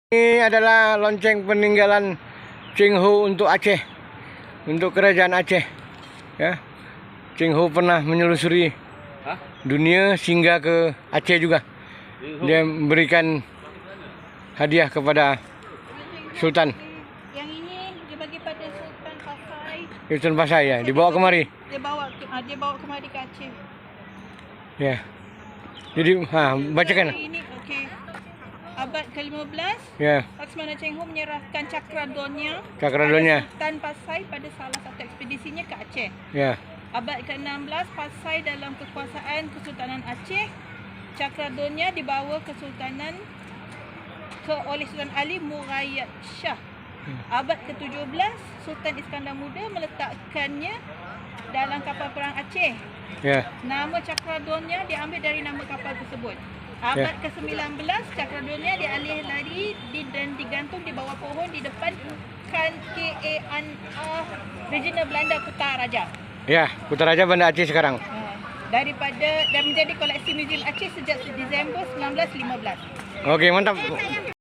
Ini adalah lonceng peninggalan Cheng Ho untuk Aceh, untuk kerajaan Aceh. Ya, Cheng Ho pernah menyelusuri dunia hingga ke Aceh juga. Dia memberikan hadiah kepada Sultan. Yang ini dibagi pada Sultan Pasai. Sultan Pasai ya, dibawa kemari. Dia bawa kemari ke Aceh. Ya. Jadi, bacakan. Ini okey. Abad ke-15, Ya, Laksmana Cheng Ho menyerahkan Cakradonya Cakradonya. Sultan Pasai pada salah satu ekspedisinya ke Aceh. Ya, Abad ke-16, Pasai dalam kekuasaan Kesultanan Aceh. Cakradonya dibawa kesultanan oleh Sultan Ali Murayyad Shah. Abad ke-17, Sultan Iskandar Muda meletakkannya dalam kapal perang Aceh. ya, Nama Cakradonya diambil dari nama kapal tersebut. Abad ke-19, Cakradonya dialih lari dan digantung di bawah pohon di depan KANA Regional Belanda Kutaraja. ya. Kutaraja Banda Aceh sekarang. Dan menjadi koleksi Museum Aceh sejak Disember 1915. Oke, mantap.